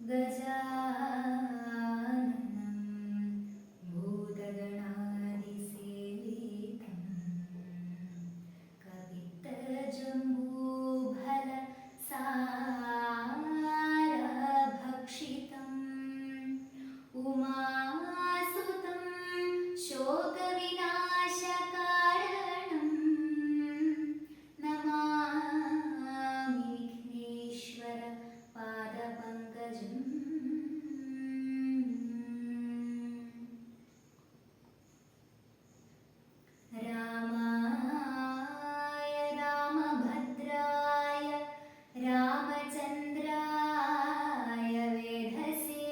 गजाननं भूतगणादिसेवितं कवित्तजम्बूफलसारभक्षितम् उमासुतं शोकविनाशकारणं नमामि विघ्नेश्वर पादपङ्कजम्। रामाय रामभद्राय रामचन्द्राय वेधसे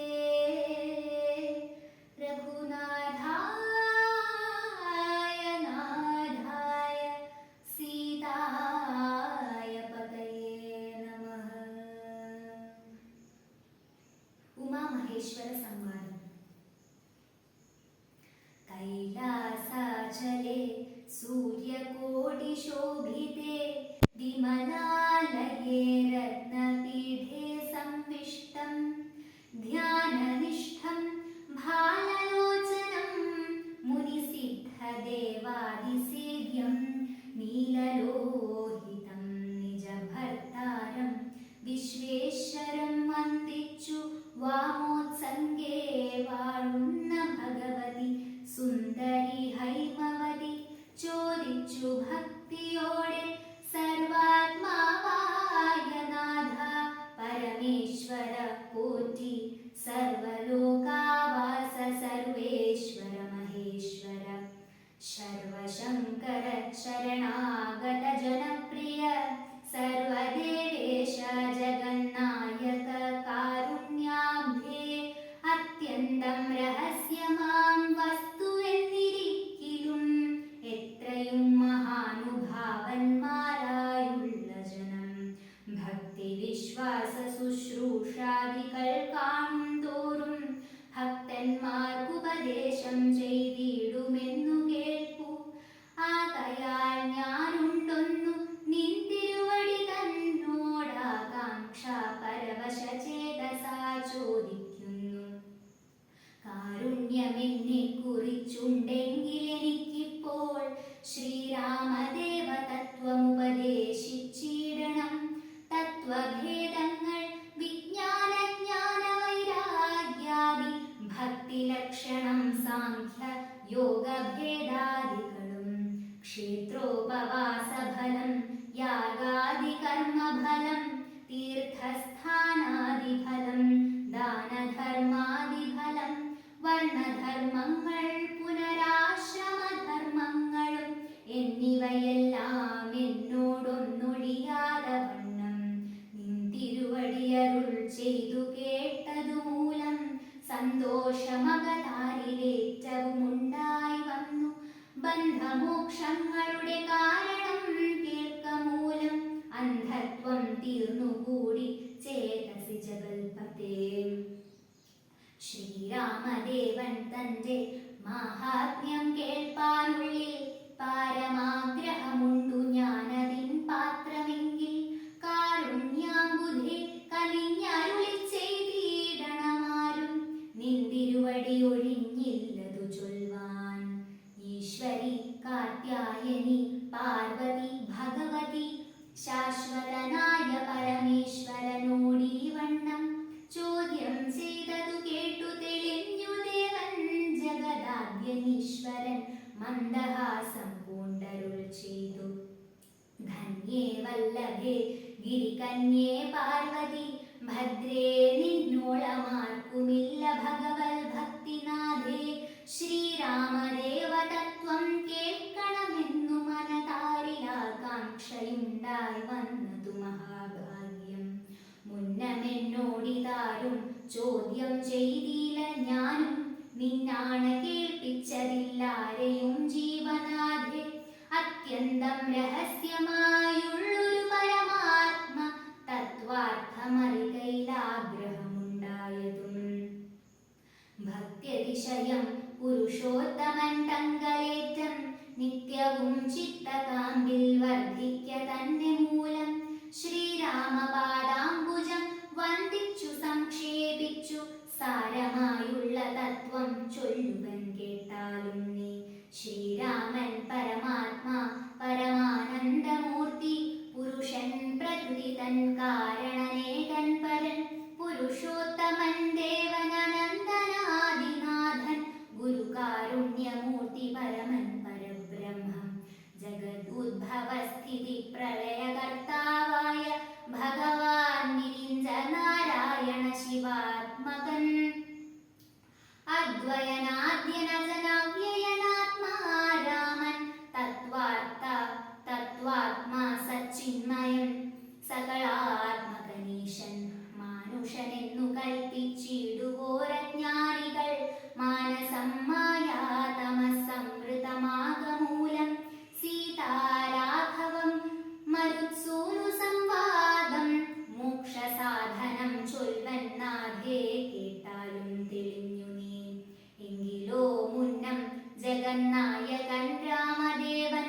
रघुनाथाय नाथाय सीताय पतये नमः। उमामहेश्वर संवाद। कैलासाचले सूर्यकोटिशोभिते विमलालये रत्नपीठे संविष्टं ध्याननिष्ठं भाललोचनं मुनिसिद्धदेवादिसेव्यं नीललोहितं निजभर्तारं विश्वेश्वरं वन्दिച്ചു वामोत्सङ्गे वाळुन्न भगवതി സുന്ദരി ഹൈമവതി ചോദിച്ചു ഭക്തിയോടെ സർവാത്മാവായ നാഥ പരമേശ്വര പോറ്റി സർവലോകാവാസ സർവേശ്വര മഹേശ്വര സർവശങ്കര ശരണാഗത ജനപ്രിയ സർവദേവേശ ജഗന്നായക കാരുണ്യാബ്ധേ അത്യന്തം രഹസ്യമാം വസ്തുവെന്നിരിക്കിലും എത്രയും മഹാനുഭാവന്മാരായുള്ള ജനം ഭക്തി വിശ്വാസ ശുശ്രൂഷാദികൾ കാണും തോറും ഭക്തന്മാർക്കുപദേശം ചെയ്തിടുമെന്നു കേൾപ്പു. ആകയാൽ ഞാനുണ്ടൊന്നു നിൻ തിരുവടി തന്നോടാകാംക്ഷ പരവശ ചേതസാ ചോദിക്കുന്നു. കാരുണ്യമെന്നെ കുറിച്ചുണ്ടെങ്കിലെനിക്കിപ്പോൾ ശ്രീരാമദേവ തത്വമുപദേശിച്ചിടണം. തത്വഭേദങ്ങൾ വിജ്ഞാനജ്ഞാനവൈരാഗ്യാദി ഭക്തിലക്ഷണം സാഖ്യ യോഗഭേദാദികളും ക്ഷേത്രോപവാസഫലം യാഗാദികർമ്മഫലം തീർത്ഥസ്ഥാനാദിഫലം ദാനധർമാദിഫലം വർണ്ണധർമ്മങ്ങൾ പുനരാശ്രമധർമ്മങ്ങളും എന്നിവയെല്ലാം എന്നോടൊന്നൊഴിയാതെ വണ്ണം നിൻ തിരുവടിയരുൾ ചെയ്തു കേട്ടതുമൂലം സന്തോഷമകതാരിലേറ്റവും ഉണ്ടായി വന്നു. ബന്ധമോക്ഷങ്ങളുടെ കാരണം കേൾക്കമൂലം അന്ധത്വം തീർന്നുകൂടി ചേതസി ജഗൽപതേ. ശ്രീരാമദേവൻ തന്റെ മാഹാത്മ്യം കേൾപ്പാനുള്ളിൽ പാരമാഗ്രഹമുണ്ടു ഞാനതിൻ പാത്രമെങ്കിൽ കാരുണ്യാംബുധേ കനിഞ്ഞരുളി ചെയ്തിടണമാരും നിന്തിരുവടി ഒഴിഞ്ഞില്ലതു ചൊൽവാൻ. ഈശ്വരി കാത്യായനി പാർവതി ഭഗവതി ശാശ്വതനായ പരമേശ്വരനോടീ വണ്ണം ചോദ്യം ചെയ്തതു കേട്ടു തെളിഞ്ഞു ദേവൻ ജഗദാദ്യനീശ്വരൻ മന്ദഹാസം പൂണ്ടരുൾ ചെയ്തു. ധന്യേ വല്ലഭേ ഗിരികന്യേ പാർവതി ഭദ്രേ നിന്നോളമാർക്കുമില്ല ഭഗവൽ ഭക്തിനാഥേ. ശ്രീരാമദേവ തത്വം കേൾക്കണമെന്നു മനതാരിലാകാംക്ഷയുണ്ടായി വന്നതു മഹാഭാഗ്യം. മുന്നമെന്നോടിതാരും ചോദ്യം ചെയ്തില്ല ഞാനും നിന്നാണ് കേൾപ്പിച്ചതില്ലാരെയും ജീവനാഥേ. അത്യന്തം രഹസ്യമായുള്ളൊരു പരമാത്മ തത്വാർത്ഥമറികയിലാഗ്രഹമുണ്ടായതും ഭക്ത്യതിശയം പുരുഷോത്തമൻ തങ്കലേറ്റം നിത്യവും ചിത്തകാമ്പിൽ വർദ്ധിക്ക തന്നെ മൂലം ശ്രീരാമപാദാംബുജം വന്ദിച്ചു സംക്ഷേപിക്ക സാരമായുള്ള തത്വം ചൊല്ലുവൻ കേട്ടാലും നീ. ശ്രീരാമൻ പരമാത്മാ പരമാനന്ദമൂർത്തി, പുരുഷൻ പ്രകൃതി തൻ കാരണനേകൻ പരൻ, പുരുഷോത്തമൻ ദേവൻ അനന്തനാദിനാഥൻ, ഗുരുകാരുണ്യമൂർത്തി പരമൻ പരബ്രഹ്മം, ജഗദുദ്ഭവസ്ഥിതി പ്രളയകർത്താവായ ഭഗവാൻ വിരിഞ്ച നാരായണ ശിവാത്മകൻ, അദ്വയനാദ്യനജനവ്യയനാത്മാരാമൻ, തത്വാത്മാ സച്ചിന്മയൻ, സകളാത്മകനീശൻ, മാനുഷനെന്നു കൽപ്പിച്ചിടുവോരജ്ഞാനികൾ, മാനസം മായാതമസംവൃതമാകമൂലം, സീതാരാഘവം മരുത്സൂനു സംവാദം, മോക്ഷസാധനം ചൊൽവൻ നാഥേ കേട്ടാലും തെളിഞ്ഞു നീ. എങ്കിലോ മുന്നം ജഗന്നായകൻ രാമദേവൻ,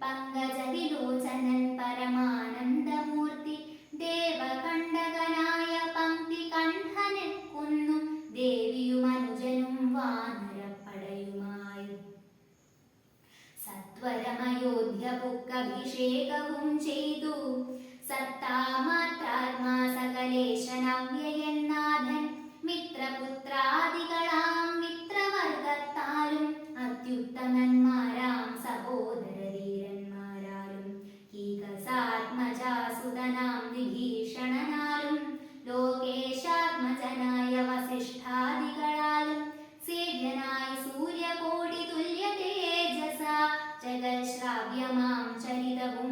പങ്കജവിലോചനൻ പരമാനന്ദമൂർത്തി, ദേവകണ്ഠകനായ പംക്തി കണ്ഠനെ കൊന്നു, ദേവിയും അനുജനും വാനരപ്പടയുമായി സത്വരമയോധ്യ പുക്കഭിഷേകവും ചെയ്തു. സത്താമാത്രാത്മാ സകലേശനവ്യയനാഥൻ, മിത്രപുത്രാദികളാം മിത്രവർഗത്താലും, അത്യുത്തമന്മാരാം സഹോദരധീരന്മാരാലും, കീകസാത്മജാസുതനാം വിഭീഷണനാലും, ലോകേശാത്മജനായ വസിഷ്ഠാദികളാലും, സേവ്യനായി സൂര്യകോടി തുല്യ തേജസ, ജഗൽശ്രാവ്യമാം ചരിതവും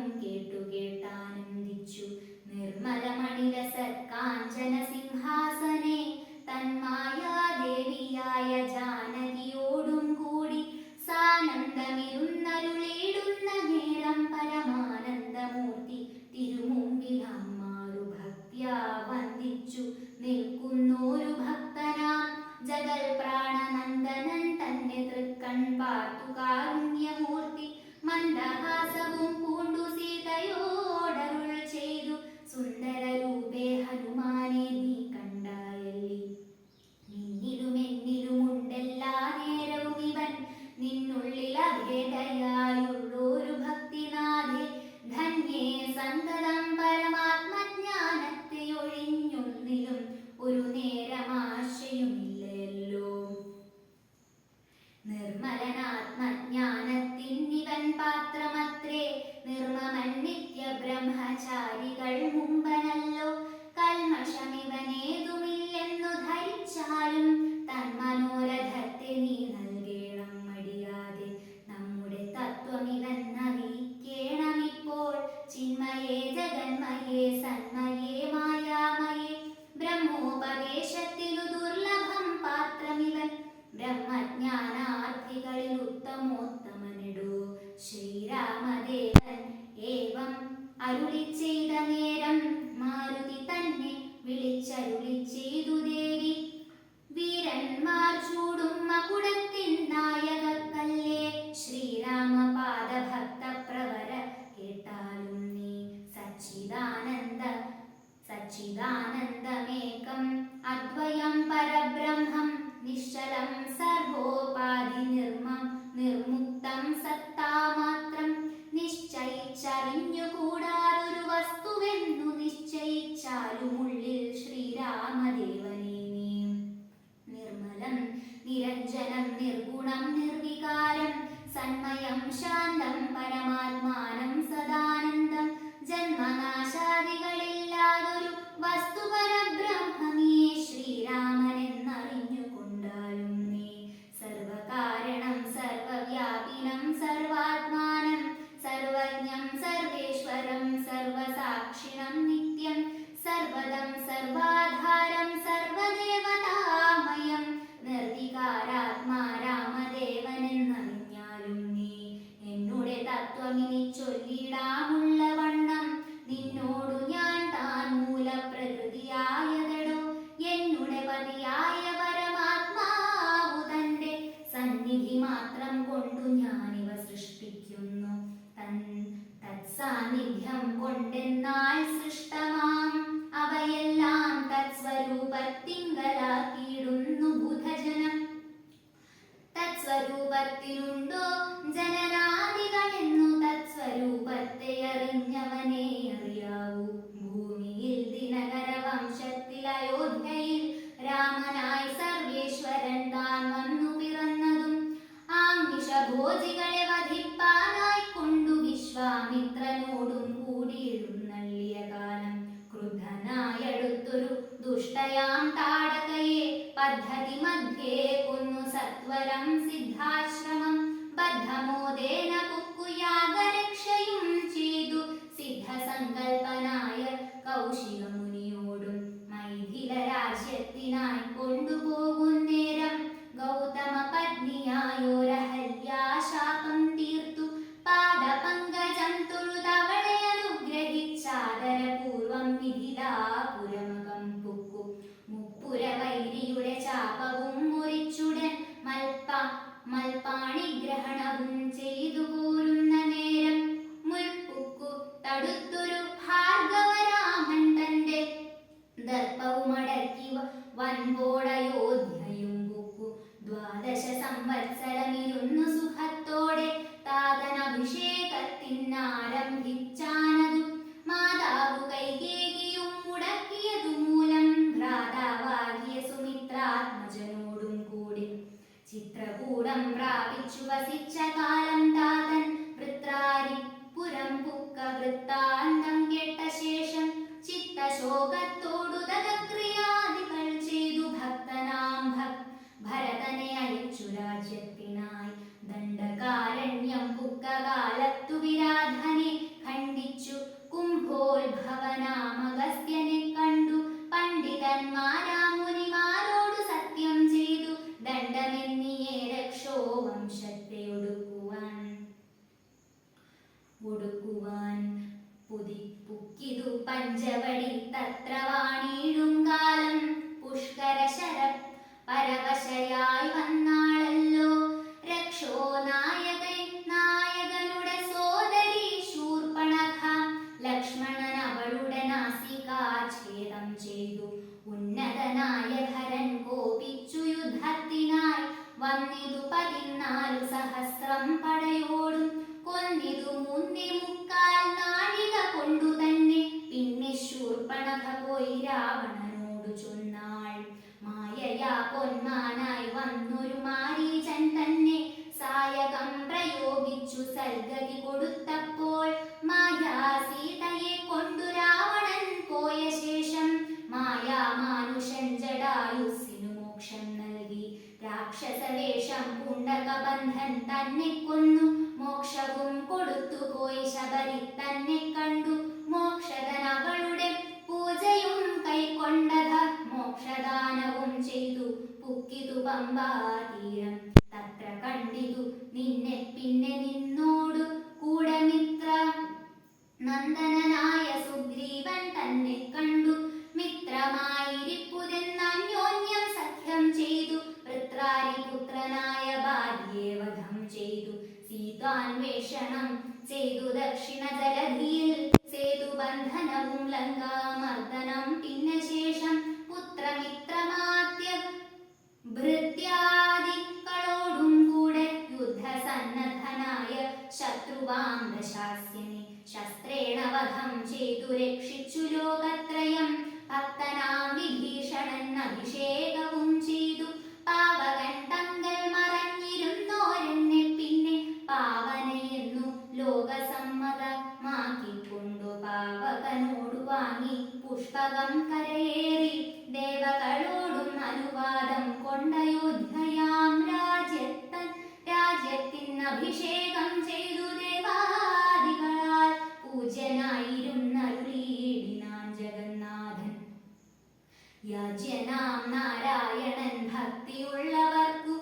കേട്ടാനന്ദിച്ചു. നിർമ്മലമണിരസത്കാഞ്ചന സിംഹാസനെ, തന്മായാദേവിയായ ജാനകിയോടും കൂടി സാനന്ദമിരുന്നരുളിടുന്ന നേരം, പരമാനന്ദമൂർത്തി തിരുമുമ്പിൽ അമ്മാറു ഭക്ത്യാ വന്ദിച്ചു നിൽക്കുന്നോരു ഭക്തനാം, ജഗൽ പ്രാണനന്ദനൻ തന്നെ തൃക്കൺ പാർത്തു കാരുണ്യമൂർത്തി, മന്ദഹാസവും പൂണ്ടു സീതയോടരുൾ ചെയ്തു, സുന്ദരരൂപേ ഹനുമാനെ നീ കണ്ടായല്ലി, നിന്നിലുമെന്നിലുമുണ്ടെല്ലാ നേരവും ഇവൻ, നിന്നുള്ളിൽ അഭേദയായുള്ളൊരു ഭക്തിനാഥേ, ധന്യേ സന്തതം പരമാത്മജ്ഞാനത്തെ ഒഴിഞ്ഞൊന്നിലും ഒരു നേരമാശയുമില്ലല്ലോ. നിർമ്മലനാത്മജ്ഞാനത്തിന്നിവൻ പാത്രമത്രേ, നിർമ്മമൻ നിത്യ ബ്രഹ്മചാരികൾ മുമ്പനല്ലോ, കൽമഷമിവനേതുമില്ലെന്നു ധരിച്ചാലും, തന്മനോരഥത്തെ നീ നൽകേണം മടിയാതെ, നമ്മുടെ തത്വമിവൻ അറിയിക്കേണമിപ്പോൾ, ചിന്മയേ ജഗന്മയേ സന്മയേ മായാമയേ, ബ്രഹ്മോപദേശത്തിനു ദുർലഭം പാത്രമിവൻ, ബ്രഹ്മജ്ഞാനാർത്ഥികളിൽ ഉത്തമോത്തമനെടോ. ശ്രീരാമദേവൻ ഏവം അരുളി ചെയ്ത നേരം, മാരുതി തന്നെ വിളിച്ചരുളി ചെയ്തു ദേവി, വീരന്മാർ ചൂടും മകുടത്തിൻ നായകക്കല്ലേ, ശ്രീരാമപാദഭക്ത പ്രവര കേട്ടാലും നീ. സച്ചിദാനന്ദമേകം അദ്വയം പരബ്രഹ്മം, നിശ്ചലം സർവോപാധി നിർമുക്തം സത്താമാത്രം, നിശ്ചയിച്ചറിഞ്ഞുകൂടാതൊരു വസ്തുവെന്നു നിശ്ചയിച്ചാലുമുള്ളിൽ ശ്രീരാമദേവനെ നീ. നിർമ്മലം നിരഞ്ജനം നിർഗുണം നിർവികാരം, സന്മയം ശാന്തം പരമാത്മാനം സദാനന്ദം, ജന്മനാശാദികളില്ലാതൊരു വസ്തു പരബ്രഹ്മമേ, ശ്രീരാമനെന്നറിഞ്ഞുകൊണ്ടാലും നീ. സർവകാരണം സർവവ്യാപിനം സർവാത്മാനം, സർവജ്ഞം സർവേശ്വരം സർവസാക്ഷിണം നിത്യം, സർവദം സർവാധാരം സർവദേവതാമയം, നിർവികാരാത്മാ രാമദേവനെന്നറിഞ്ഞാലും നീ. എന്നുടെ തത്വമിനി ചൊല്ലിടാമുള്ള വണ്ണം, നിന്നോടു ഞാൻ താൻ മൂലപ്രകൃതിയായതടോ, എന്നുടെ പതിയായ പരമാത്മാവു തന്റെ സന്നിധി മാത്രം കൊണ്ടു ഞാനിവ സൃഷ്ടിക്കുന്നു, തത്സാന്നിധ്യം കൊണ്ടെന്നാൽ സൃഷ്ടമാം അവയെല്ലാം തത്സ്വരൂപത്തിങ്കലാക്കിയിടുന്നു ദയാം താടകയെ പദ്ധതി മധ്യേ കൊന്നു സത്വരം സിദ്ധാശ്രമം ബദ്ധമോദേന പുക്കു യാഗരക്ഷയും ചെയ്തു സിദ്ധസങ്കൽപ്പനായ കൗശിക മുനിയോടും മൈഥില രാജ്യത്തിനായി കൊണ്ടുപോകുന്നേരം ഗൗതമ പത്നിയായോരഹല്യാശാപം തീർത്തു പാദപങ്കജം തൊഴുതവളെ അനുഗ്രഹിച്ചാദരപൂർവം മിഥിലാപുരമകം പുക്കു മുപ്പുരവൈരിയുടെ ചാപവും മുറിച്ചുടൻ മൽപ്പാണിഗ്രഹണവും ചെയ്തു പോരുന്ന നേരം മുൽപ്പുക്കു തടുത്തൊരു ഭാർഗവരാമൻ തന്റെ ദർപ്പവുമടക്കി വൻപോടയോധ്യയും പുക്കു 12 സംവത്സരമിരുന്നു സുഖത്തോടെ താതനഭിഷേകത്തിനാരംഭിച്ചാനതു മാതാവു കൈകേകിയും മുടക്കിയതു മൂലം ഭ്രാതാവാകിയ സുമിത്രാത്മജനോടും കൂടി ചിത്രകൂടം പ്രാപിച്ചു വസിച്ച കാലം താതൻ വൃത്രാരിപുരം പുക്ക വൃത്താന്തം കേട്ട ശേഷം ചിത്തശോകത്തോടു തദക്രിയാദികൾ ചെയ്തു ഭക്തനാം ഭരതനെ അയച്ചു രാജ്യത്തിനായി ദണ്ഡകാരണ്യം പുക്ക കാലത്തു വിരാധനെ ഖണ്ഡിച്ചു കുംഭോത്ഭവനാമഗസ്ത്യനെ കണ്ടു പണ്ഡിതന്മാരാം മുനിമാരോടു സത്യം ചെയ്തു ദണ്ഡമെന്നിയെ രക്ഷോ വംശത്തെ ഒടുക്കുവാൻ പുക്കിതു പഞ്ചവടി തത്ര വാണിയിടും കാലം പുഷ്കര ശരത് പരവശയായി വന്നാളല്ലോ രക്ഷോ നായകനുടെ സോദരി ശൂർപ്പണഖ ലക്ഷ്മണൻ അവളുടെ നാസികാഛേദം ചെയ്തു ഉന്നതനായ ധരൻ കോപിച്ചു യുദ്ധത്തിനായി വന്നിതു 14 സഹസ്രം പടയോടും കൊന്നിതു 3.25 നാഴിക കൊണ്ടു തന്നെ പിന്നെ ശൂർപ്പണഖ പോയി രാവണനോടു ചൊന്നാൾ മായയാ പൊന്മാനായി വന്നൊരു മാരീചൻ തന്നെ സായകം പ്രയോഗിച്ചു സൽഗതി കൊടുത്തപ്പോൾ മായാ സീതയെ കൊണ്ടു രാവണൻ പോയ ശേഷം മായാമാനുഷൻ ജടായുസ്സിനു മോക്ഷം നൽകി രാക്ഷസവേഷം പുണ്ടകബന്ധൻ തന്നെ കൊന്നു മോക്ഷവും കൊടുത്തുപോയി ശബരി തന്നെ കണ്ടു മോക്ഷദൻ അവളുടെ പൂജയും കൈക്കൊണ്ടത മോക്ഷദാനവും ചെയ്തു പുക്കിതു പമ്പാതീരം തത്ര കണ്ടിതു നിന്നെ പിന്നെ നിന്നോടു കൂടെ മിത്ര നന്ദനായ സുഗ്രീവൻ തന്നെ കണ്ടു മിത്രമായിരിപ്പുതെന്നന്യോന്യം സഖ്യം ചെയ്തു വൃത്രാരിപുത്രനായ ഭാര്യയെ വധം ചെയ്തു സീതാന്വേഷണം ചെയ്തു ദക്ഷിണ ജലധിയിൽ സേതുബന്ധനവും ലങ്കാമർദ്ദനം പിന്നെ ശേഷം പുത്രമിത്രമാദ്യ ഭൃത്യാദികളോടും കൂടെ യുദ്ധസന്നദ്ധനായ ശത്രുവാം ദശാസ്യനെ ശസ്ത്രേണ വധം ചെയ്തു രക്ഷിച്ചു ലോകത്രയം ഭക്തനാം വിഭീഷണൻ അഭിഷേകവും ചെയ്തു പാവകൻ തങ്കൽ മറഞ്ഞിരുന്നോരെന്നെ പിന്നെ പാവനയെന്നു ലോകസമ്മതമാക്കിക്കൊണ്ടു പാവകനോടു വാങ്ങി പുഷ്പകം കരയേറി ദേവകളോടും അനുവാദം കൊണ്ടയോധ്യയാം രാജ്യത്തിനഭിഷേകം ചെയ്തു ദേവാദികളാൽ പൂജ്യനായിരുന്നരുളീടിനാൻ ജഗന്നാഥൻ യാജ്യനാം നാരായണൻ ഭക്തിയുള്ളവർക്കു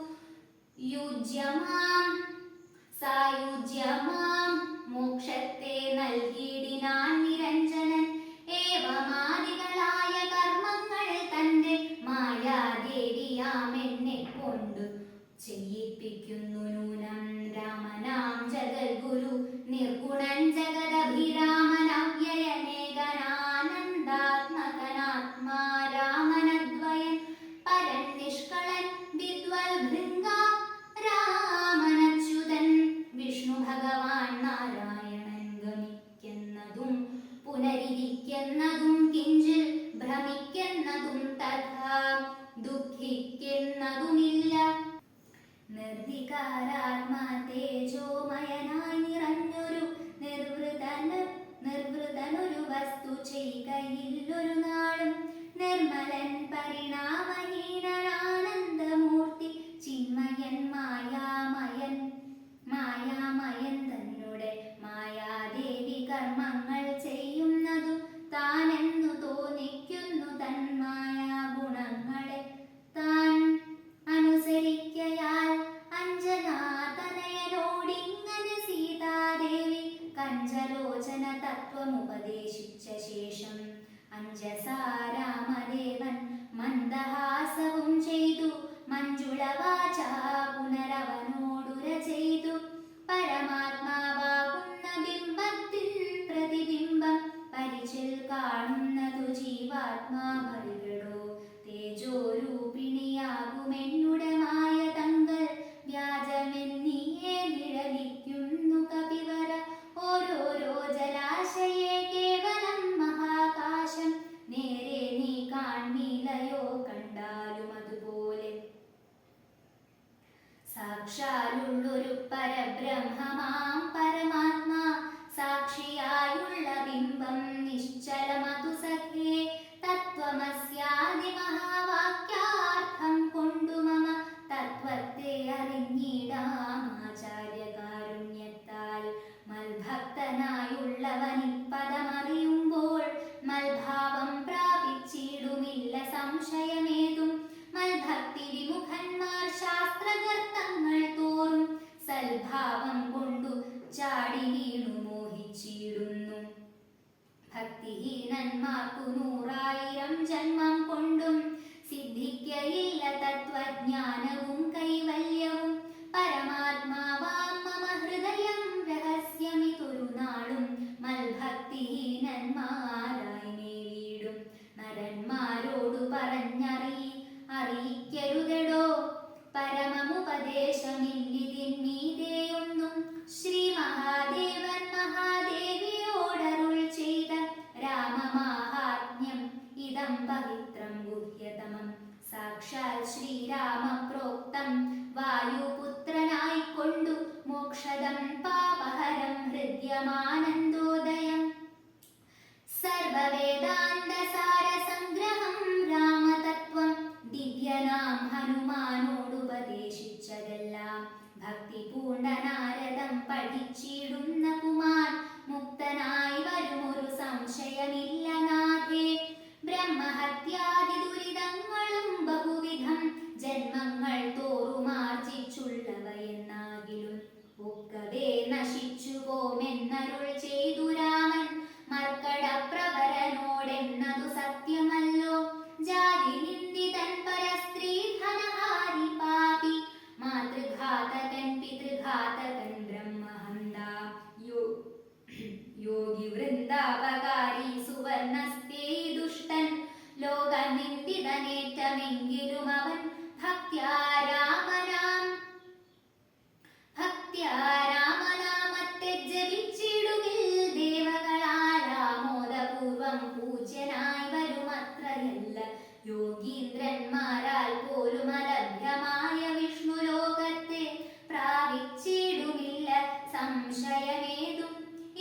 സായുജ്യമാം മോക്ഷത്തെ നൽകിയിടിനാൻ നിരഞ്ജനൻ ഏവമാദികളായ കർമ്മങ്ങൾ തന്റെ മായാദേവിയാമെന്നെ കൊണ്ടു ചെയ്യിപ്പിക്കുന്നു നൂനം രാമനാം ജഗദ്ഗുരു നിർഗുണൻ ജഗദഭിരാമനവ്യയനേകനാനന്ദാത്മകനാത്മാ രാമനദ്വയൻ പരൻ നിഷ്കളൻ വിദ്വൽ ഭൃംഗ രാമനച്യുതൻ വിഷ്ണു ഭഗവാൻ നാരായണൻ ഗമിക്കുന്നതും പുനരിരിക്കുന്നതും കിഞ്ചിൽ ഭ്രമിക്കുന്നതും തഥാ ദുഃഖിക്കുന്നതുമില്ല നിർവികാരാത്മതേജോമയനായി നിറഞ്ഞൊരു നിർവൃതനൊരു വസ്തു ചെയ്കയില്ലൊരു നാളും നിർമ്മലൻ പരിണാമഹീനനാനന്ദമൂർത്തി ചിന്മയൻ മായാമയൻ തന്നുടെ മായാദേവി കർമ്മങ്ങൾ ചെയ്യുന്നതു താനെന്നു തോന്നിക്കുന്നു തന്മായാ ഗുണങ്ങളെ താൻ അനുസരിക്കയാൽ അഞ്ജനാതനയനോടിങ്ങനെ സീതാദേവി കഞ്ചലോചന തത്വമുപദേശിച്ച ശേഷം അഞ്ജസാ രാമദേവൻ മന്ദഹാസവും ചെയ്തു മഞ്ജുളവാച പുനരവനോടുര ചെയ്തു പരമാത്മാവാകുന്ന ബിംബത്തിൻ പ്രതിബിംബം പരിചിൽ കാണുന്നതു ജീവാത്മാവറികടോ തേജോരൂപിണിയാകുമെന്നുടെ മായ തങ്ങൾ വ്യാജമെന്നീയെ നിഴലിക്കുന്നു കപിവര ഓരോരോ ജലാശയെ കേവലം മഹാകാശം നേരെ നീ കാൺമീലയോ കണ്ടാലും അതുപോലെ സാക്ഷാലുള്ളൊരു പരബ്രഹ്മമാം പരമാത്മാ സാക്ഷിയായുള്ള ബിംബം നിശ്ചലമതു സഖേ തത്വമസ്യാദി മഹാവാക്യാർത്ഥം കൊണ്ടു മമ തത്വത്തെ അറിഞ്ഞിടാം ആചാര്യകാരുണ്യത്താൽ മൽഭക്തനായുള്ളവനിപ്പദമറിയുമ്പോൾ മൽഭാവം പ്രാപിച്ചിടുമില്ല സംശയമേതും മൽഭക്തി വിമുഖന്മാർ ശാസ്ത്രഗർത്തങ്ങൾ തോറും സൽഭാവം കൊണ്ടു ചാടി വീണു മോഹിച്ചിടുന്നു ഭക്തിഹീനന്മാർക്കു 100,000 ജന്മം കൊണ്ടും സിദ്ധിക്കയില്ല തത്വജ്ഞാനവും കൈവല്യവും പരമാത്മാവാം മമ ഹൃദയം രഹസ്യമിതൊരു നാളും മൽഭക്തിഹീനന്മാരായി നേരിടും നരന്മാരോടു അറിയിക്കരുതെടോ പരമമുപദേശമില്ലിതിന്മീതെയൊന്നും ശ്രീ മഹാദേവൻ മഹാദേവിയോടരുൾ ചെയ്ത രാമമാഹാത്മ്യം ഇതം പവിത്രം ഗുഹ്യതമം സാക്ഷാൽ ശ്രീരാമ പ്രോക്തം വായുപുത്രനായിക്കൊണ്ടു മോക്ഷദം പാപഹരം ഹൃദ്യമാനന്ദോദയം സർവവേദാന്തസാരസംഗ്രഹം രാമതത്വം ദിവ്യനാം ഹനുമാനോടുപദേശിച്ചതെല്ലാം ഭക്തി പൂണ്ട നാരദം പഠിച്ചിടുന്ന കുമാർ മുക്തനായി വരുമൊരു സംശയമില്ല നാഥേ ബ്രഹ്മഹത്യാദി ദുരിതങ്ങളും ബഹുവിധം ജന്മങ്ങൾ തോറുമാർജിച്ചുള്ളവയെന്നാകിലും ഒക്കവേ നശിച്ചു പോമെന്നരുൾ ചെയ്തു രാമൻ മർക്കടപ്രവരനോടെന്നതു സത്യമല്ലോ ജാതി നിന്ദിതൻ പരസ്ത്രീ ധനഹാരി പാപി മാതൃഘാതകൻ പിതൃഘാതകൻ ബ്രഹ്മഹന്ത യോഗി വൃന്ദാപകാരി സുവർണസ്തേ ദുഷ്ടൻ ലോകനിന്ദിതനേറ്റമെങ്കിലും അവൻ ഭക്ത്യാ രാമനാമത്തെ ജപിച്ചിടുകിൽ ദേവകളാലാമോദപൂർവം പൂജ്യനായി വരുമത്രയല്ല യോഗീന്ദ്രന്മാരാൽ പോലും അലഭ്യമായ വിഷ്ണു ലോകത്തെ പ്രാപിച്ചിടുമില്ല സംശയമേതും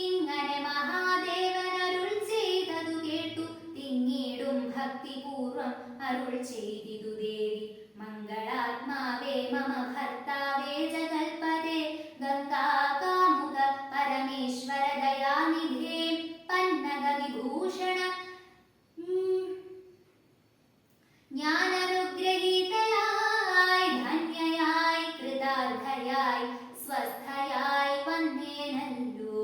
ഇങ്ങനെ മഹാദേവൻ അരുൾ ചെയ്തതു കേട്ടു തിങ്ങിടും ഭക്തിപൂർവം അരുൾ ചെയ്തിതു ദേവി മംഗളാത്മാവേ മമ ഭർത്താവേ ജഗൽപദേ ഗംഗാകാമുക പരമേശ്വര ദയാനിധേ പന്നഗ വിഭൂഷണ ജ്ഞാനനുഗ്രഹീതയായി ധന്യയായി കൃതാർത്ഥയായി സ്വസ്ഥയായി വന്നേനല്ലോ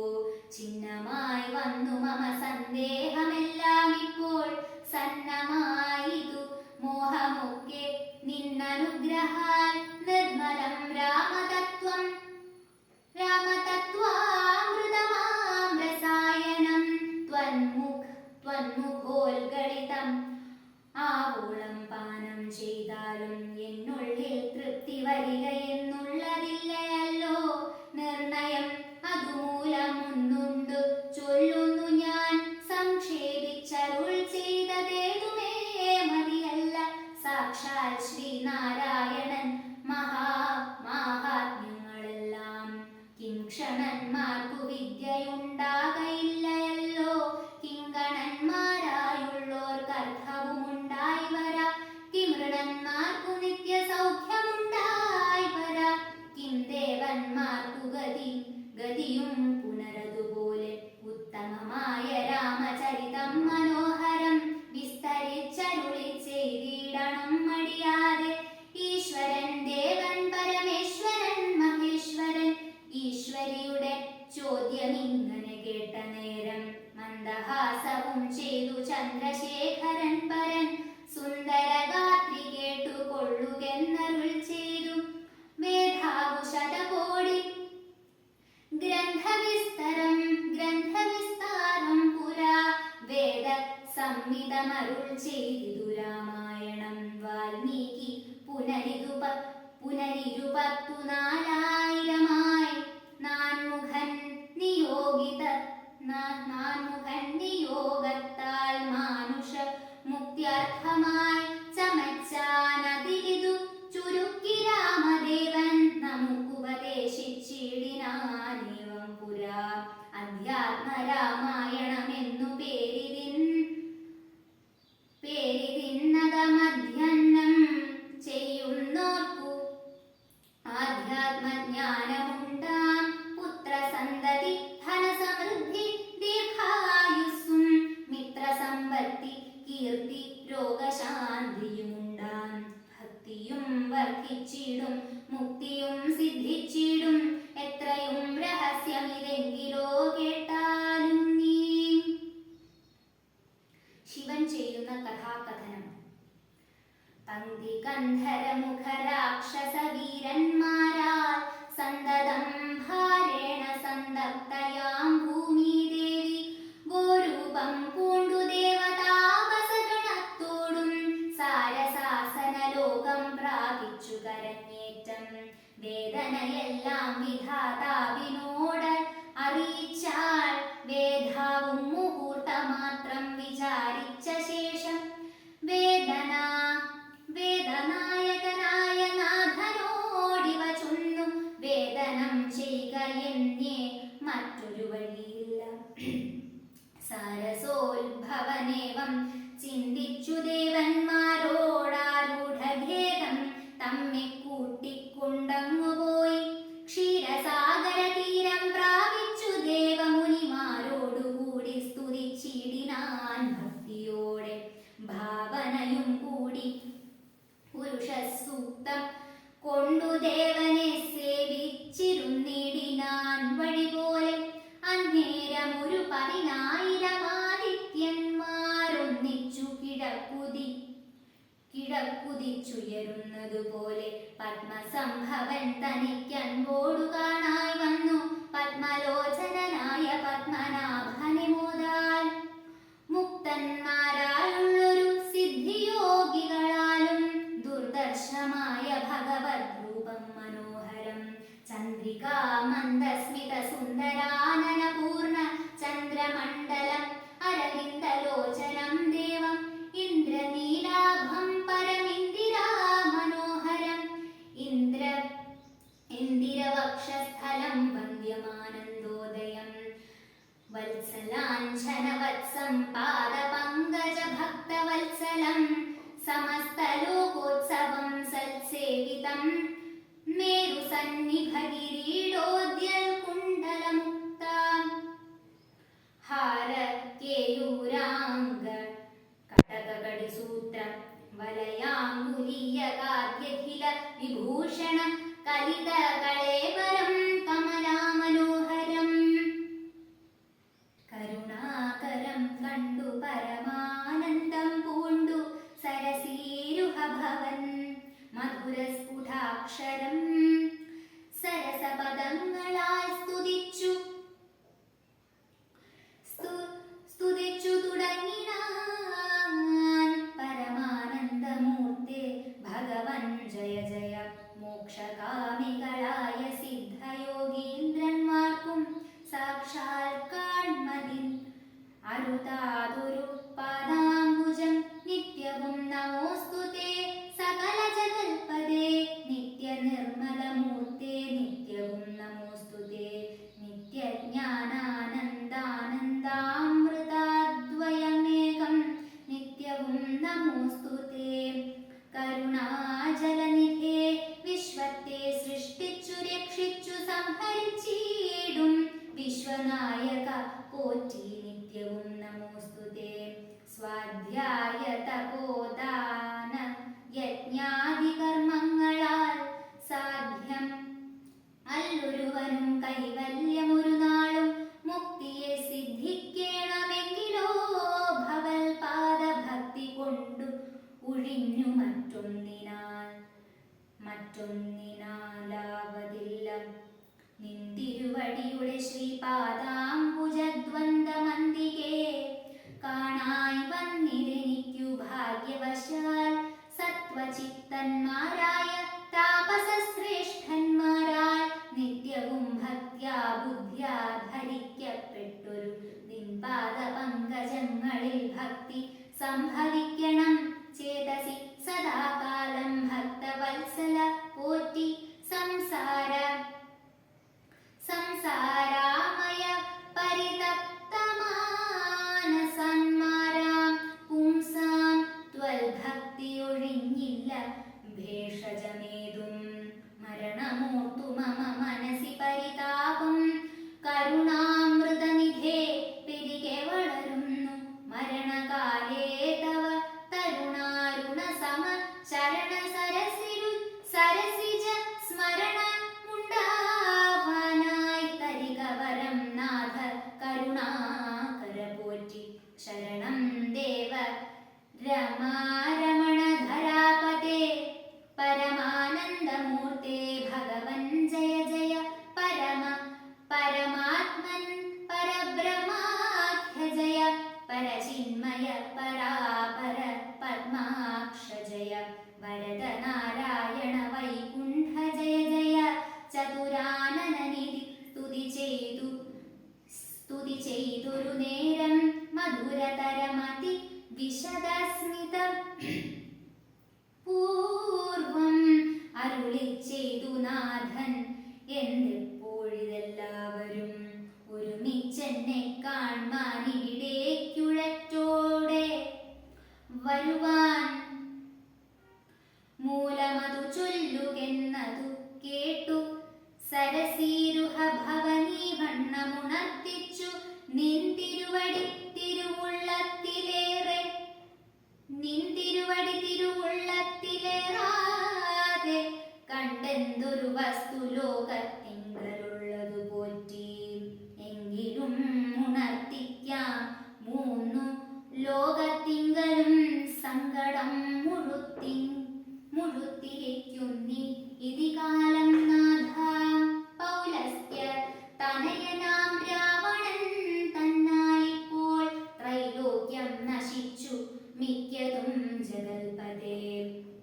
ചിഹ്നമായി വന്നു മമ സന്ദേഹമെല്ലാം ഇപ്പോൾ സന്നമായിതു മോഹമൊക്കെ നിന്നനുഗ്രഹാൽ നിർമ്മലം രാമതത്വാമൃതമാം രസായനം ത്വന്മുഖോൽഗളിതം ആവോളം പാനം ചെയ്താലും എന്നുള്ളിൽ തൃപ്തി വരികയെന്നുള്ളതില്ലയല്ലോ നിർണയം അതുമൂലം ഒന്നുണ്ട് ചൊല്ലുന്നു ഞാൻ സംക്ഷേപിച്ചരുൾ ചെയ്തതേതുമേ മതിയല്ല സാക്ഷാൽ ശ്രീനാരായണൻ മാഹാത്മ്യങ്ങളെല്ലാം കിംക്ഷണന്മാർക്കു വിദ്യയുണ്ടാകയില്ലയല്ലോ കിങ്കണന്മാരായുള്ളോർക്കർത്ഥവുമുണ്ടായി നാദവും ചെയ്തു ചന്ദ്രശേഖരൻ പരൻ സുന്ദരഗാത്രി കേട്ടുകൊള്ളുകെന്നരുൾ ചെയ്തു. വേദാവു ശതകോടി ഗ്രന്ഥവിസ്താരം പുരാ വേദ സംഹിതമരുൾ ചെയ്തു രാമായണം വാൽമീകി പുനരിരുപത്തുനാലായിരമായി നാൻമുഖൻ നിയോഗത്താൽ മാനുഷ മുക്ത്യർത്ഥമായി ചമച്ചാനതിരിതു ചുരുക്കി രാമദേവൻ നമുക്കുപദേശിച്ചിടിനാനേവം പുരാ അധ്യാത്മരാമായണമെന്നു പേരിതിന്നതമധ്യന്നം ചെയ്യുന്നോർക്കു ആധ്യാത്മജ്ഞാനമുണ്ടാം പുത്രസന്തതി ധനസമൃദ്ധി ദീർഘായുസ്സും മിത്രസമ്പത്തി കീർത്തി രോഗശാന്തിയുമുണ്ടാം ഭക്തിയും വർദ്ധിച്ചിടും മുക്തിയും സിദ്ധിച്ചിടും എത്രയും രഹസ്യമിതെങ്കിലോ കേട്ടാലും നീ. ശിവൻ ചെയ്യുന്ന കഥാകഥനം. പങ്ക്തി കന്ധരമുഖ രാക്ഷസ വീരന്മാരാൽ സന്തതം ഭാരേണ സന്തപ്തയാം ഭൂമിദേവി ഗോരൂപം പൂണ്ടു ദേവതാപസഗണത്തോടും സാരസാസന ലോകം പ്രാപിച്ചു കരങ്ങേറ്റം. വേദനയെല്ലാം വിധാതാവിനോട് അറിയിച്ചാൽ വേദാവും മുഹൂർത്തമാത്രം വിചാരിച്ച ശേഷം വേദനായകനായ നാഥനോടിവ ചൊന്നു വേദനം ചെയ്യുക എന്നേ മറ്റൊരു വഴിയില്ല. സാരസോത്ഭവനേവം ചിന്തിച്ചു ദേവന്മാരോടാരൂഢഭേദം തമ്മെ കൂട്ടിക്കൊണ്ടങ്ങുപോയി ക്ഷീരസാഗര തീരം പ്രാപിച്ചു ദേവമുനിമാരോടുകൂടി സ്തുതിച്ചിടിനാൻ ഭക്തിയോടെ ഭാവനയും കൂടി പുരുഷസൂക്തം കൊണ്ടു ദേവനെ സേവിച്ചിരുന്നിടിനാൻ വഴി പോലെ. അന്നേരമൊരു 10,000 ആദിത്യന്മാരൊന്നിച്ചു കിഴക്കുതിച്ചുയരുന്നതുപോലെ പത്മസംഭവൻ തനിക്കൻപോടു കാണായി വന്നു പത്മലോചനായ പത്മനാഭനെ മോദാൽ. മുക്തന്മാരായുള്ളൊരു സിദ്ധിയോഗികളാലും ദുർദർശമായ ഭഗവത് രൂപം മനോഹരം. ചന്ദ്രികാ മന്ദസ്മിത സുന്ദരാനനപൂർണ ചന്ദ്രമണ്ഡലം അരവിന്ദലോചനം ദേവം ഇന്ദ്രനീലാഭം പരമിന്ദിരാ മനോഹരം. ഇന്ദിരവക്ഷസ്ഥലം വന്ദ്യമാനന്ദോദയം വത്സലാഞ്ഛനവത്സം പാദപങ്കജഭക്തവത്സലം സമസ്തലോകോത്സവം സത്സേവിതം മേരുസന്നിഭകിരീടോദ്യൽകുണ്ടലമുക്താം ഹാരകേയൂരാംഗ കടകകടിസൂത്രം വലയാങ്കുലീയകാദ്യഖില വിഭൂഷണ കലിതകളേവരം കമലാമനോഹരം. കരുണാകരം കണ്ടു പരമാനന്ദം പൂണ്ടു സരസീരുഹഭവൻ മധുരസ്ഫുടാക്ഷരം സരസപദങ്ങളാൽ സ്തുതിച്ചു തുടങ്ങിനാൻ പരമാനന്ദമൂർത്തേ ഭഗവൻ ജയ ജയ. മോക്ഷകാമികളായ സിദ്ധയോഗീന്ദ്രന്മാർക്കും സാക്ഷാൽ കാൺമതിൻ അരുതാതൊരു പാദാംബുജം നിത്യവും നമോസ്തുതേ സകല ജഗൽപദേ നിത്യനിർമ്മലമൂർത്തേ നിത്യവും നമോസ്തുതേ നിത്യജ്ഞാനാനന്ദാനന്ദാമൃതാദ്വയമേകം നിത്യവും നമോസ്തുതേ. കരുണാജലനിധേ വിശ്വത്തെ സൃഷ്ടിച്ചു രക്ഷിച്ചു സംഹരിച്ചിടും വിശ്വനായക പോറ്റി നിത്യവും നമോസ്തുതേ. തിരുവടിയുടെ ശ്രീപാദാംബുജദ്വന്ദ്വമന്തികേ കാണായി വന്നിതെനിക്കു ഭാഗ്യവശാൽ സത്വചിത്തന്മാരായ താപസശ്രേഷ്ഠന്മാരാൽ നിത്യവും ഭക്ത്യാ ബുദ്ധ്യാ ധരിക്കപ്പെട്ടൊരു നിൻപാദ പങ്കജങ്ങളിൽ ഭക്തി സംഭവിക്കണം ചേതസി സദാകാലം ഭക്തവത്സല പോറ്റി സംസാരാമയ പരിതപ്തമാനസന്മാരാം പുംസാം ത്വൽഭക്തിയൊഴിഞ്ഞില്ല ഭേഷജമേതും മരണമോർത്തു മമ മനസി പരിതാപം കരുണാമൃതനിധേ തിരികെ വളരുന്നു മരണകാലേ തവ തരുണാരുണ സമ ചരണ സരസിജ സ്മരണ മുണ്ടാവാനായി തരികവരം നാഥ കരുണാകര പോറ്റി ശരണം ദേവ രമാരമണധരാപതേ പരമാനന്ദമൂർത്തേ ഭഗവൻ ജയ ജയ പരമാത്മൻ പരബ്രഹ്മാഖ്യ ജയ പരചിന്മയ പരാപര പദ്മാക്ഷ ജയ വരദ നാരായണ വൈകുണ്ഠ ജയ ജയ ചതുരാനനനിധി സ്തുതി ചെയ്തൊരു നേരം മധുരതരമതി വിശദസ്മിതം പൂർവം അരുളി ചെയ്തു നാഥൻ എന്തെപ്പോഴിതെല്ലാവരും ഒരുമിച്ചെന്നെ കാൺമാൻ ഇവിടേക്കുഴറ്റോടെ വരുവാൻ മൂലമതു ചൊല്ലുകെന്നതു കേട്ടു സരസീരുഹ ഭവനീ വണ്ണമുണർത്തിച്ചു നിൻതിരുവടി തിരുവുള്ളത്തിലേറാതെ കണ്ടെന്തൊരു വസ്തു ലോകത്തിങ്കലുള്ളതു പോറ്റി എങ്കിലും ഉണർത്തിക്കാം മൂന്നു ലോകത്തിങ്കലും സങ്കടം മുഴുത്തിരിക്കുന്നി ഇതികാലം നാഥ പൗലസ്ത്യ തനയനാം രാവണൻ തന്നാലിപ്പോൾ ത്രൈലോക്യം നശിച്ചു മിക്കതും ജഗൽപദേ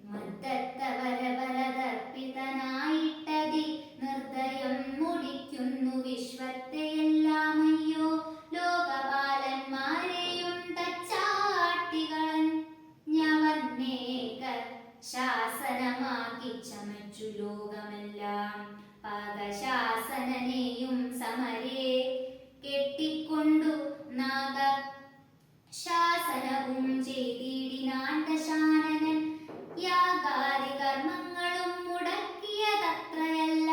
മദ്ദത്തവരബലതർപ്പിതനായിട്ടതി നിർദ്ദയം മുടിക്കുന്നു വിശ്വത്തെയെല്ലാം അയ്യോ ലോകപാലന്മാരെയും തച്ചാട്ടികളൻ ഞവന്നേക ശാസനമാക്കി ചമച്ചു ലോകമെല്ലാം പാകശാസനനെയും സമരേ കെട്ടിക്കൊണ്ടു നാഗ ശാസനവും ചെയ്തിടിനാൻ ദശാനനൻ യാഗാദി കർമ്മങ്ങളും മുടക്കിയതത്രയല്ല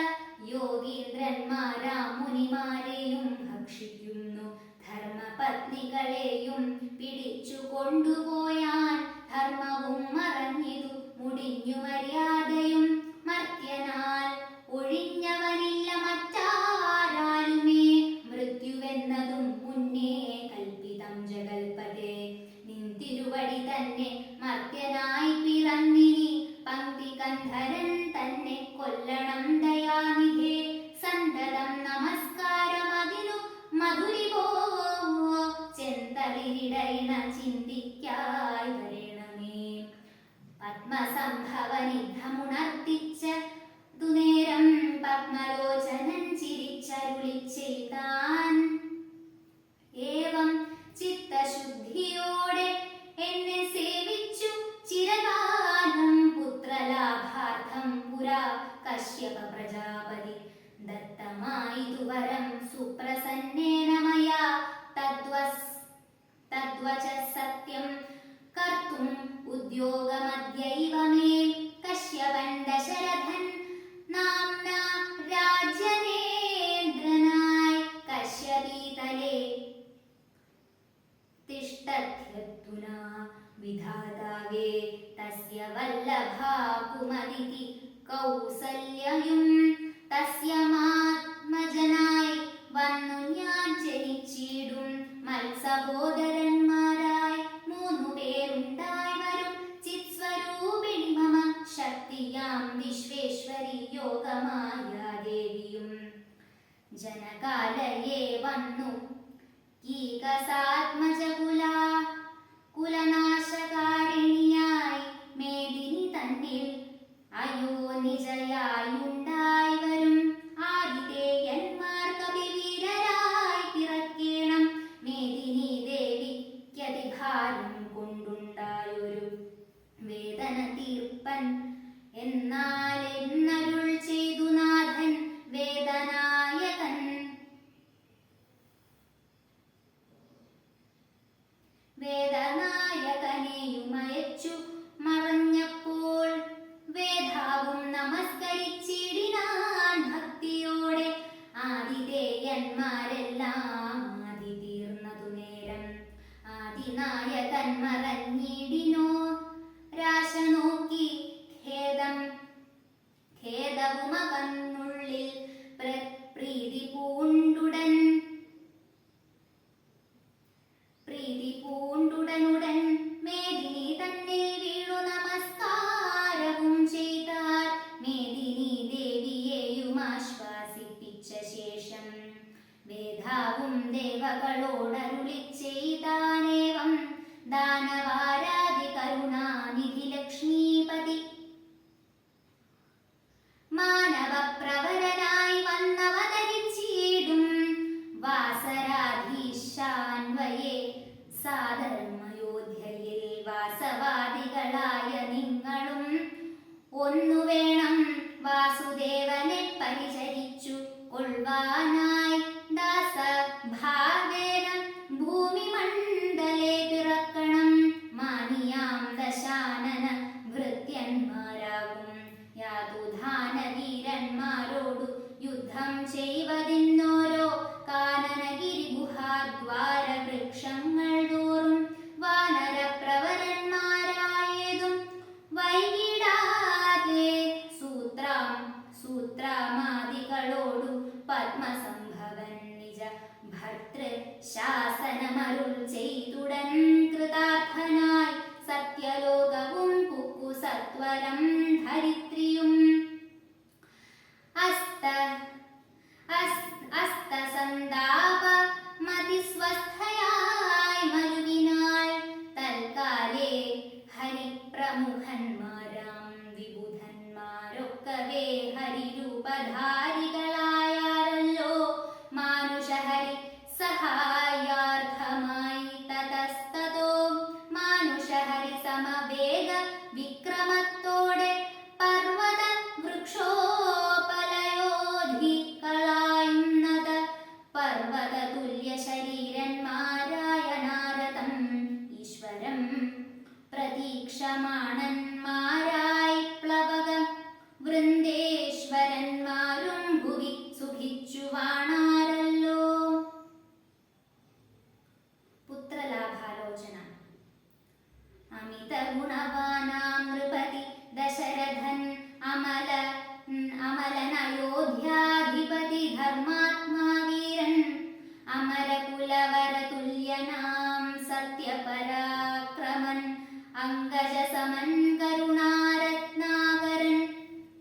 യോഗീന്ദ്രന്മാരാം മുനിമാരെയും ഭക്ഷിക്കുന്നു ധർമ്മപത്നികളെയും പിടിച്ചു കൊണ്ടുപോയാൻ ധർമ്മവും മറഞ്ഞിതു മുടിഞ്ഞു മര്യാദയും മർത്യനാൽ ഒഴിഞ്ഞവനില്ല മറ്റാരാലുമേ മൃത്യുവെന്നതും മുന്നേ കൽപ്പിതം ജഗൽപദേ നിൻതിരുവടി തന്നെ മർത്യനായി പിറന്നിനി പങ്ക്തി കന്ധരൻ തന്നെ കൊല്ലണം ദയാനിധേ സന്തതം നമസ്കാരം അതിനു മധുരിവോ ചെന്തളിരിടയിണ ചിന്തിക്കായി വരണമേ പത്മസംഭവനിധമുണർത്തിച്ച നേരം പത്മലോചനൻ ചിരിച്ചരുളി ചെയ്താൻ ഏവം ചിത്തശുദ്ധിയോടെ എന്നെ സേവിച്ചു ചിരകാലം പുത്രലാഭാർത്ഥം പുരാ കശ്യപ പ്രജാപതി ദത്തമായിതുവരം സുപ്രസന്നേന മയാ തദ്വച സത്യം കർത്തും ഉദ്യോഗമദ്യൈവ മേ കശ്യപൻ ദശരഥൻ നാംനാ രാജ്യനേന്ദ്രനായി കശ്യപീതലേ തിഷ്ടധ്യത്തുനാ വിധാതാവേ തസ്യ വല്ലഭാ കുമതിതി കൗസല്യയും തസ്യമാത്മജനായി വന്നു ഞാൻ ജനിച്ചിടും മത്സഹോദരന്മാരായി 3 പേരുണ്ടായി വരും ചിത്സ്വരൂപിണി മമ ശക്തിയാം വിശ്വേശ്വരി യോഗമായ ദേവിയും ജനകാലയെ വന്നു കീകസാത്മജകുലാ കുലനാശകാരിണിയായി മേദിനി തന്നിൽ അയോനിജയായുണ്ടായി വരും ആതിഥേയന്മാർ കവിവീരരായി പിറക്കേണം മേദിനി ദേവിക്കതിഭാരം കൊണ്ടുണ്ടായൊരു വേദന തീർപ്പൻ എന്നാൽ എന്നരുൾ ചെയ്തു നാഥൻ വേദനായകൻ വേദനായകനെയുമയച്ചു മറഞ്ഞപ്പോൾ വേദാവും നമസ്കരിച്ചിടിനാൻ ഭക്തിയോടെ ആതിഥേയന്മാരെല്ലാം ആദി തീർന്നതു നേരം ആദിനായകൻ മറഞ്ഞിടിനോ രാശ നോക്കി ഖേദവുമകന്നുള്ളിൽ പ്രീതി പൂണ്ടുടനുടൻ മേദിനി തന്നെ വീണു നമസ്കാരവും ചെയ്താർ മേദിനി ദേവിയെയും ആശ്വാസിപ്പിച്ച ശേഷം വേദാവും ദേവകളോടരുളി ചെയ്താനേവം ദാനവാരാധി കരുണാനിധി ലക്ഷ്മീപതി മാനവപ്രവരനായി വന്നവതരിച്ചിടും വാസരാധീശാൻവയെ സാധർമ്മയോധ്യയിൽ വാസവാദികളായ നിങ്ങളും ഒന്നു വേണം വാസുദേവനെ പരിചരിച്ചു കൊള്ളുവാനായി ദാസഭാവേന ഭൂമിമണ്ഡലേ പിറക്കണം മാനിയാം ദശാനന ഭൃത്യന്മാരാകും യാതുധാനവീരന്മാരോടു യുദ്ധം ചെയ്വതിന്നോരോ കാനനഗിരി ഗുഹാദ്വാര വൃക്ഷങ്ങൾ തോറും വാനരപ്രവരന്മാരായതും വൈകിടാതെ സൂത്രാമാദികളോടു പത്മസംഭവൻ നിജ ഭർതൃ ശാസനമരുൾ ചെയ്തുടൻ കൃതാർത്ഥനായി സത്യലോകവും പുക്കു സത്വരം ധരിത്രിയും അസ്തസന്താപ മതിസ്വസ്ഥയായി മരുവിനാൾ തൽക്കാലേ ഹരിപ്രമുഖന്മാരാം വിബുധന്മാരൊക്കവേ ഹരിരൂപധാരികളായാലല്ലോ മാനുഷഹരി സഹായാർത്ഥമായി തതസ്തതോ മാനുഷഹരി സമവേഗ വിക്രമത്തോടെ പർവത വൃക്ഷോപലയോധികളായുന്നത് പർവത തുല്യ ശരീരന്മാരായ നാരദം ഈശ്വരം പ്രതീക്ഷമാണന്മാരായി പ്ലവക വൃന്ദേശ്വരന്മാരും ഭുവി സുഖിച്ചു വാണാരല്ലോ. പുത്രലാഭാലോചന. അമിത ഗുണവാനാം നൃപതി ദശരഥൻ അമലനയോധ്യാധിപതി ധർമാത്മാ വീരൻ അമരകുലവരതുല്യനാം സത്യപരാക്രമൻ അങ്കജസമൻ കരുണാരത്നാകരൻ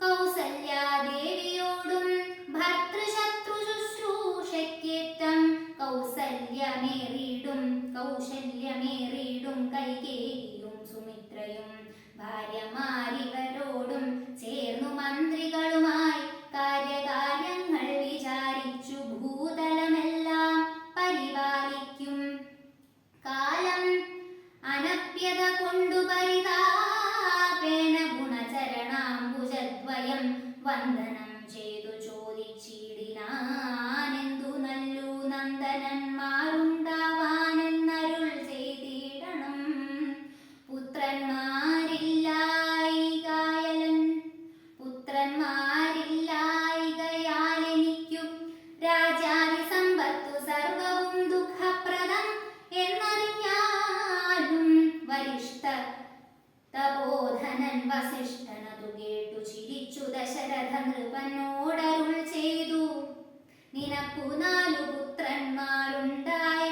കൗസല്യാദേവിയോടും ഭർതൃശത്രു ശുശ്രൂഷയ്ക്കേറ്റം കൗശല്യമേറിയിടും കൈകേയിയും സുമിത്രയും ഭാര്യമാരിവരോടും ചേർന്നു മന്ത്രികളുമായി കാര്യകാര്യങ്ങൾ വിചാരിച്ചു ഭൂതലമെല്ലാം പരിപാലിക്കും കാലം അനപ്യത കൊണ്ടു പരിതാപേന ഗുണചരണാംബുജദ്വയം വന്ദനം ചെയ്തു ചോദിച്ചിടിനാനെന്തു നല്ലു നന്ദനന്മാരുണ്ടാവാനെന്നരുൾ ചെയ്തിടണം പുത്രന്മാരില്ലായികയാലെനിക്കു രാജാവി സമ്പത്തു സർവവും ദുഃഖപ്രദം എന്നറിഞ്ഞാലും വരിഷ്ഠ തപോധനൻ വസിഷ്ഠനതു കേട്ടു ചിരിച്ചു ദശരഥ നൃപനോടരുൾ ചെയ്തു നിനക്കു 4 പുത്രന്മാരുണ്ടായി